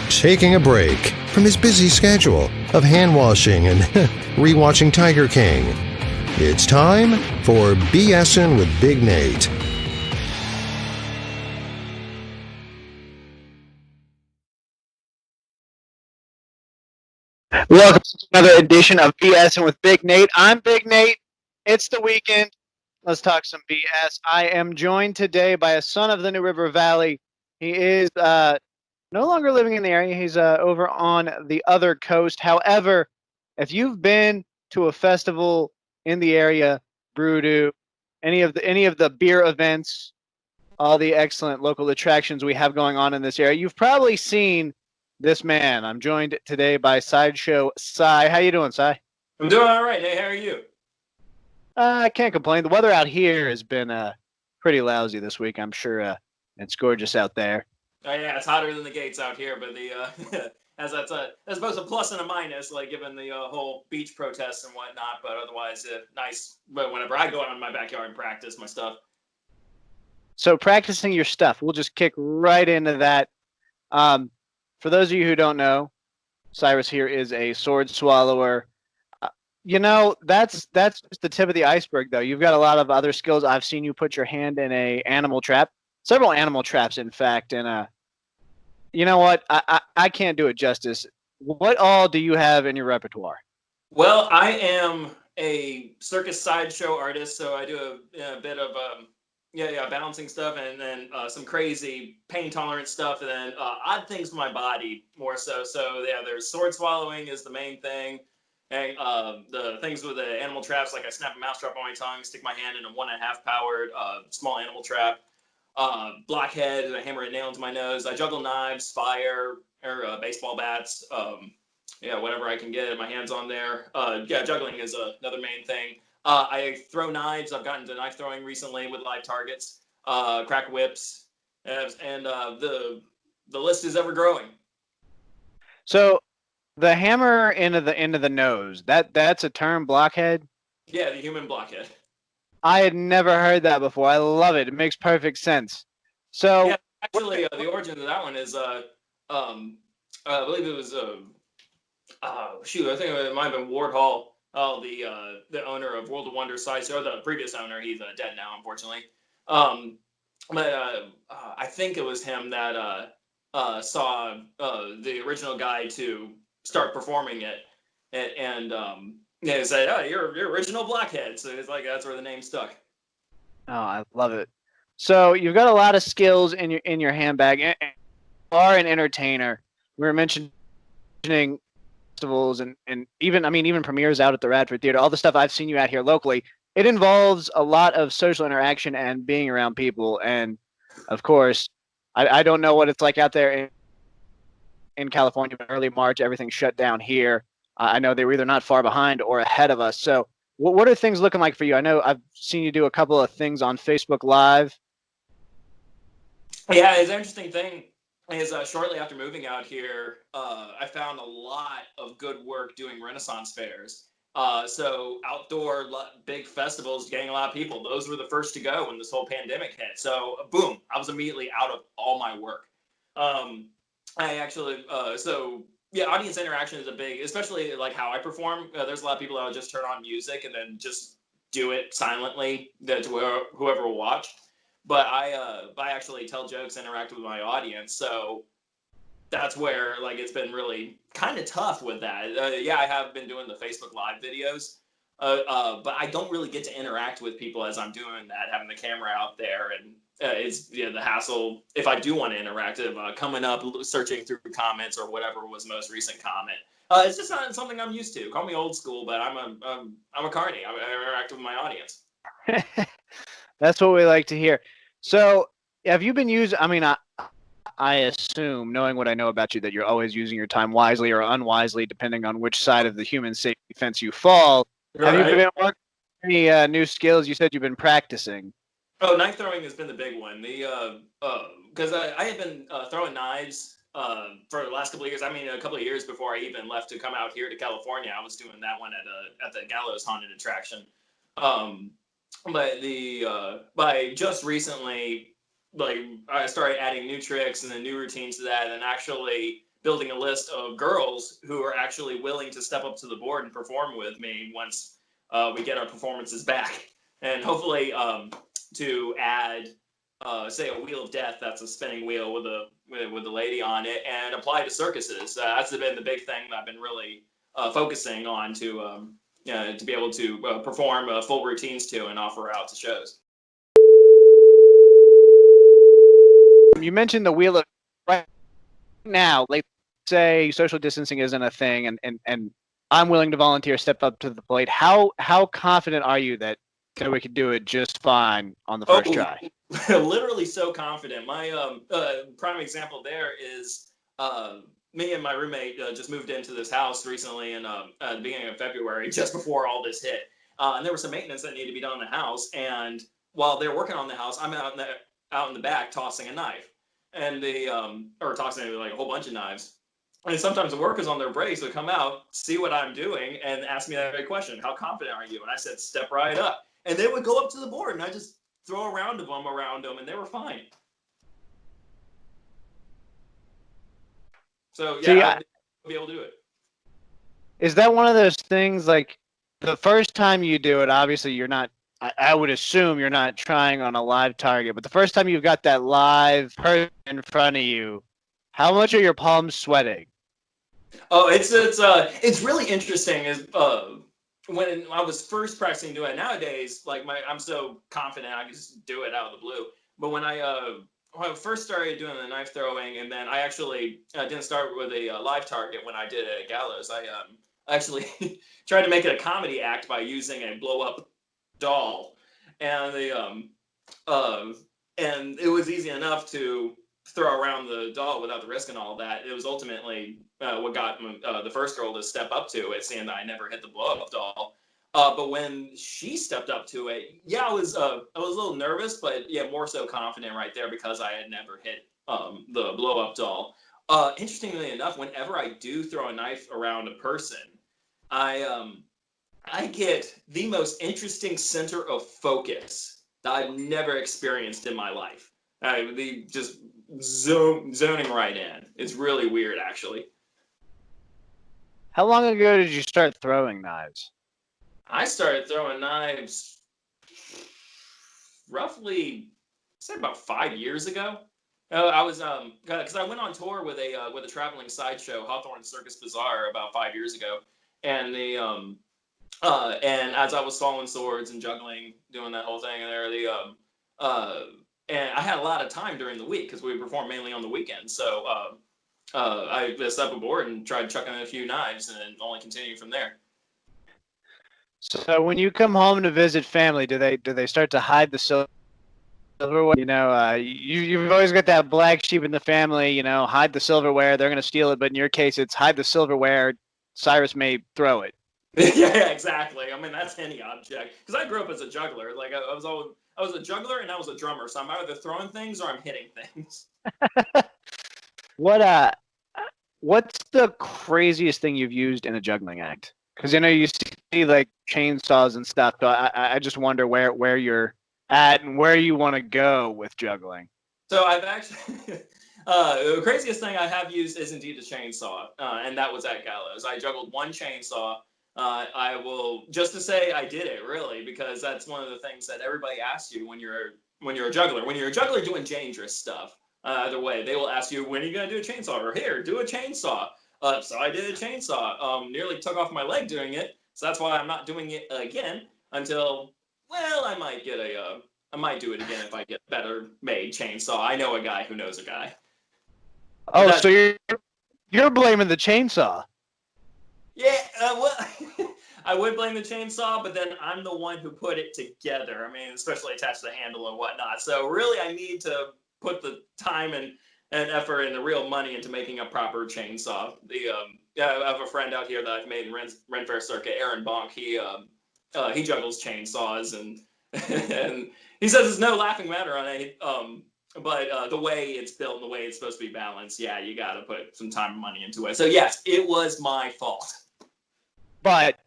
Taking a break from his busy schedule of hand-washing and rewatching Tiger King. It's time for BSing with Big Nate. Welcome to another edition of BSing with Big Nate. I'm Big Nate. It's the weekend. Let's talk some BS. I am joined today by a son of the New River Valley. He is no longer living in the area. He's over on the other coast. However, if you've been to a festival in the area, Brewdoo, any of the beer events, all the excellent local attractions we have going on in this area, you've probably seen this man. I'm joined today by Cydeshow Cy. How you doing, Cy? I'm doing all right. Hey, how are you? I can't complain. The weather out here has been pretty lousy this week. I'm sure it's gorgeous out there. Oh yeah, it's hotter than the gates out here, but as that's both a plus and a minus, like given the whole beach protests and whatnot. But otherwise, nice. But whenever I go out in my backyard and practice my stuff. So practicing your stuff, we'll just kick right into that. For those of you who don't know, Cyrus here is a sword swallower. That's just the tip of the iceberg, though. You've got a lot of other skills. I've seen you put your hand in a animal trap, several animal traps, in fact. And you know what? I can't do it justice. What all do you have in your repertoire? Well, I am a circus sideshow artist, so I do a bit of balancing stuff, and then some crazy pain tolerant stuff, and then odd things with my body more so. So yeah, there's sword swallowing is the main thing. And the things with the animal traps, like I snap a mousetrap on my tongue, stick my hand in a 1.5 powered small animal trap, blockhead, I hammer a nail into my nose. I juggle knives, fire, or baseball bats. Whatever I can get my hands on there. Juggling is another main thing. I throw knives. I've gotten into knife throwing recently with live targets, crack whips, and the list is ever growing. So the hammer into the nose, that's a term, blockhead? Yeah, the human blockhead. I had never heard that before. I love it. It makes perfect sense. So yeah, actually, the origin of that one is I believe it was I think it might have been Ward Hall, the owner of World of Wonder Sideshow, the previous owner. He's dead now, unfortunately. But I think it was him that saw the original guy to start performing it, and he said, "Oh, you're original blockhead." So it's like that's where the name stuck. Oh, I love it. So you've got a lot of skills in your handbag. You are an entertainer. We were mentioning festivals and even premieres out at the Radford Theater. All the stuff I've seen you out here locally, it involves a lot of social interaction and being around people. And of course, I don't know what it's like out there in California, but early March, everything shut down here. I know they were either not far behind or ahead of us. So what are things looking like for you? I know I've seen you do a couple of things on Facebook Live. Yeah, it's an interesting thing is shortly after moving out here, I found a lot of good work doing Renaissance fairs. So outdoor big festivals, getting a lot of people. Those were the first to go when this whole pandemic hit. So boom, I was immediately out of all my work. I actually, audience interaction is a big, especially like how I perform. There's a lot of people that will just turn on music and then just do it silently to whoever will watch. But I actually tell jokes, interact with my audience. So that's where like it's been really kind of tough with that. I have been doing the Facebook Live videos, but I don't really get to interact with people as I'm doing that, having the camera out there, and it's the hassle if I do want to interact, coming up, searching through comments or whatever was most recent comment. It's just not something I'm used to. Call me old school, but I'm a carny. I interact with my audience. That's what we like to hear. So have you been using? I mean, I assume, knowing what I know about you, that you're always using your time wisely or unwisely, depending on which side of the human safety fence you fall. Right. Have you been working any new skills? You said you've been practicing. Oh, knife throwing has been the big one. Because I had been throwing knives for the last couple of years. I mean, a couple of years before I even left to come out here to California, I was doing that one at the Gallows Haunted Attraction. by just recently, like I started adding new tricks and then new routines to that, and actually building a list of girls who are actually willing to step up to the board and perform with me once we get our performances back, and hopefully to add say a wheel of death that's a spinning wheel with a lady on it and apply to circuses. That's been the big thing that I've been really focusing on to be able to perform full routines to and offer out to shows. You mentioned the wheel of right now, like say social distancing isn't a thing and I'm willing to volunteer, step up to the plate. How confident are you that we could do it just fine on the first try? Literally so confident. My prime example there is me and my roommate just moved into this house recently in the beginning of February, just before all this hit. And there was some maintenance that needed to be done in the house. And while they're working on the house, I'm out in the back tossing a knife, and or tossing like a whole bunch of knives. And sometimes the workers on their breaks would come out, see what I'm doing, and ask me that very question: "How confident are you?" And I said, "Step right up." And they would go up to the board, and I just throw a round of them around them, and they were fine. So yeah, I'll be able to do it. Is that one of those things, like the first time you do it, obviously you're not, I would assume you're not trying on a live target, but the first time you've got that live person in front of you, how much are your palms sweating? Oh, it's really interesting. Is when I was first practicing doing it. Nowadays, like I'm so confident I can just do it out of the blue. But when I first started doing the knife throwing, and then I actually didn't start with a live target when I did it at Gallows. I actually tried to make it a comedy act by using a blow up doll, and and it was easy enough to throw around the doll without the risk and all that. It was ultimately what got the first girl to step up to it, seeing that I never hit the blow up doll. But when she stepped up to it, yeah, I was a little nervous, but yeah, more so confident right there because I had never hit the blow up doll. Interestingly enough, whenever I do throw a knife around a person, I get the most interesting center of focus that I've never experienced in my life. Just zoning right in. It's really weird, actually. How long ago did you start throwing knives? I started throwing knives roughly, say about 5 years ago. I was because I went on tour with a traveling sideshow, Hawthorne Circus Bazaar, about 5 years ago, and and as I was swallowing swords and juggling, doing that whole thing, and and I had a lot of time during the week because we performed mainly on the weekends. So I just up aboard and tried chucking in a few knives, and only continued from there. So when you come home to visit family, do they start to hide the silverware? You've always got that black sheep in the family. Hide the silverware. They're gonna steal it. But in your case, it's hide the silverware. Cyrus may throw it. Yeah, exactly. I mean, that's any object. Because I grew up as a juggler. Like I was a juggler and I was a drummer. So I'm either throwing things or I'm hitting things. What's the craziest thing you've used in a juggling act? Because you see like chainsaws and stuff. So I just wonder where you're at and where you want to go with juggling. So I've actually the craziest thing I have used is indeed a chainsaw, and that was at Gallows. I juggled one chainsaw. I will just to say I did it really, because that's one of the things that everybody asks you when you're a juggler. When you're a juggler doing dangerous stuff, either way, they will ask you, when are you going to do a chainsaw? Or here, do a chainsaw. So I did a chainsaw. Nearly took off my leg doing it. So that's why I'm not doing it again until, well, I might do it again if I get a better made chainsaw. I know a guy who knows a guy. Oh, so you're blaming the chainsaw? Yeah, well, I would blame the chainsaw, but then I'm the one who put it together. I mean, especially attached to the handle and whatnot. So really, I need to put the time and effort and the real money into making a proper chainsaw. I have a friend out here that I've made in Ren Fair Circuit, Aaron Bonk. He juggles chainsaws and and he says there's no laughing matter on it. But the way it's built and the way it's supposed to be balanced, yeah, you got to put some time and money into it. So yes, it was my fault. But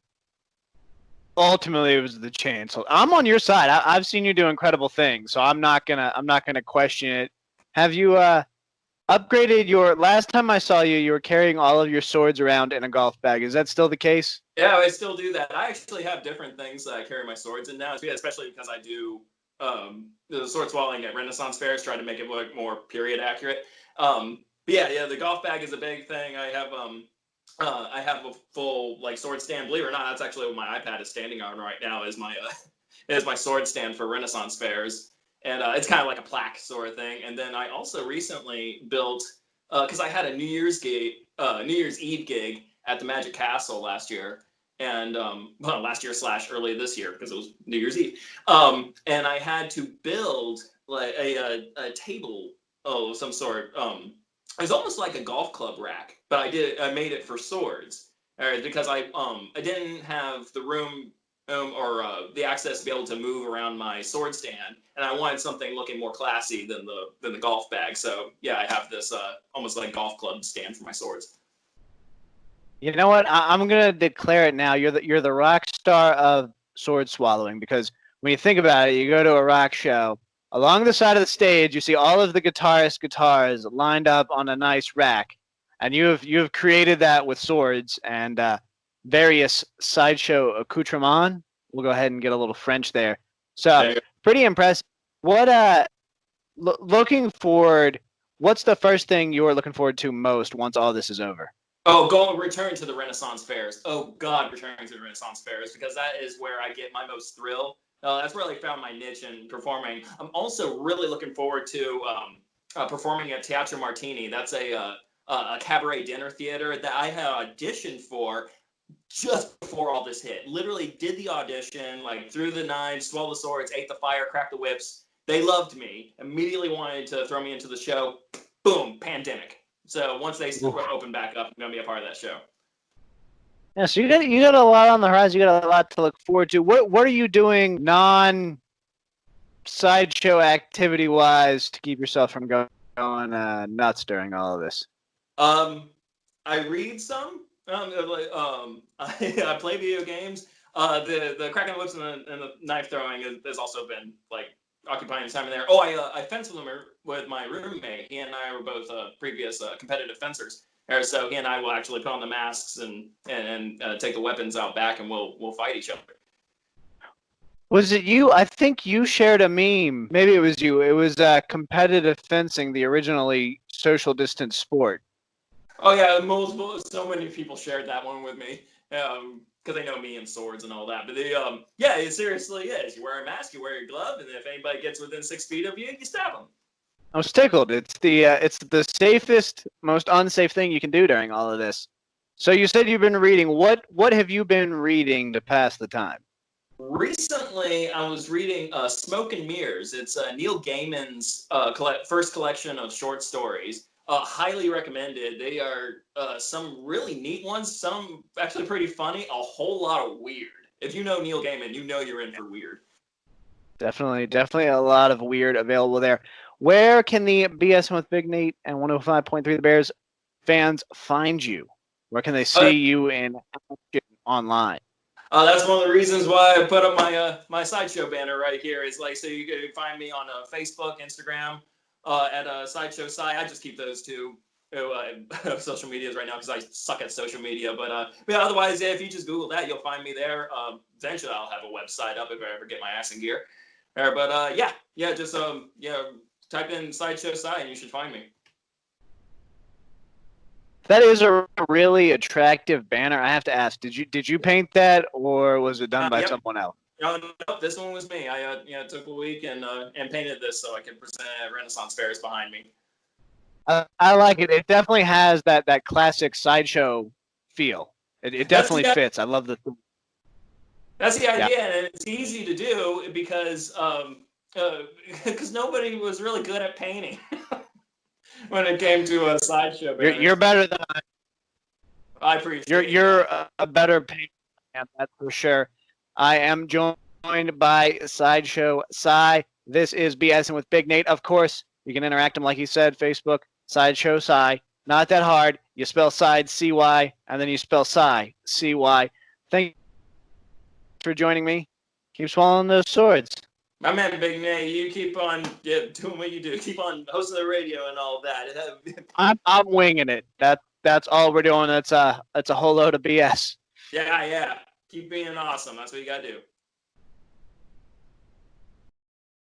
ultimately it was the chain. So I'm on your side. I've seen you do incredible things, so I'm not gonna question it. Have you upgraded your? Last time I saw you, you were carrying all of your swords around in a golf bag. Is that still the case? Yeah, I still do that. I actually have different things that I carry my swords in now, especially because I do the sword swallowing at Renaissance fairs, try to make it look more period accurate. But yeah, the golf bag is a big thing. I have a full like sword stand. Believe it or not, that's actually what my iPad is standing on right now. Is my is my sword stand for Renaissance fairs, and it's kind of like a plaque sort of thing. And then I also recently built because I had a New Year's Eve gig at the Magic Castle last year, and well, last year / early this year because it was New Year's Eve, and I had to build like a table of some sort. It was almost like a golf club rack, but I made it for swords, because I didn't have the room or the access to be able to move around my sword stand, and I wanted something looking more classy than the golf bag. So yeah, I have this almost like golf club stand for my swords. You know what? I'm gonna declare it now. You're the rock star of sword swallowing, because when you think about it, you go to a rock show. Along the side of the stage, you see all of the guitarists' guitars lined up on a nice rack, and you have created that with swords and various sideshow accoutrements. We'll go ahead and get a little French there. So pretty impressive. What looking forward? What's the first thing you're looking forward to most once all this is over? Oh, return to the Renaissance fairs. Oh God, returning to the Renaissance fairs, because that is where I get my most thrill. That's where I found my niche in performing. I'm also really looking forward to performing at Teatro Martini. That's a cabaret dinner theater that I had auditioned for just before all this hit. Literally did the audition, like threw the knives, swallowed the swords, ate the fire, cracked the whips. They loved me. Immediately wanted to throw me into the show. Boom, pandemic. So once they open back up, I'm gonna be a part of that show. Yeah, so you got a lot on the horizon. You got a lot to look forward to. What are you doing sideshow activity wise to keep yourself from going nuts during all of this? I read some. I play video games. The cracking the whips and the knife throwing has also been like occupying time in there. Oh, I fence with my roommate. He and I were both previous competitive fencers. So he and I will actually put on the masks and take the weapons out back, and we'll fight each other. Was it you? I think you shared a meme. Maybe it was you. It was competitive fencing, the originally social distance sport. Oh yeah, so many people shared that one with me. Because they know me and swords and all that. But yeah, it seriously is. You wear a mask, you wear your glove, and if anybody gets within 6 feet of you, you stab them. I was tickled. It's the safest, most unsafe thing you can do during all of this. So you said you've been reading. What have you been reading to pass the time? Recently, I was reading Smoke and Mirrors. It's Neil Gaiman's first collection of short stories. Highly recommended. They are some really neat ones, some actually pretty funny, a whole lot of weird. If you know Neil Gaiman, you know you're in for weird. Definitely a lot of weird available there. Where can the BS with Big Nate and 105.3 The Bears fans find you? Where can they see you in action online? That's one of the reasons why I put up my sideshow banner right here. Is like, so you can find me on Facebook, Instagram, at Cydeshow Cy. I just keep those two social medias right now because I suck at social media. But yeah, otherwise, if you just Google that, you'll find me there. Eventually, I'll have a website up if I ever get my ass in gear. But yeah, just type in Cydeshow Cy and you should find me. That is a really attractive banner. I have to ask, did you paint that, or was it done by someone else? No, this one was me. I took a week and painted this so I could present at Renaissance fairs behind me. I like it. It definitely has that classic sideshow feel. It definitely fits. I love the. That's the idea, and it's easy to do because nobody was really good at painting. When it came to a sideshow banners. You're better than I appreciate you're a better painter, that's for sure. I am joined by Cydeshow Cy. This is BSing with Big Nate. Of course, you can interact him like he said, Facebook, Cydeshow Cy. Not that hard. You spell Cyd, C-Y, and then you spell Cy, C-Y. Thank for joining me. Keep swallowing those swords. My man, Big Nate, you keep on doing what you do. Keep on hosting the radio and all that. I'm winging it. That's all we're doing. That's a whole load of BS. Yeah. Keep being awesome. That's what you gotta do.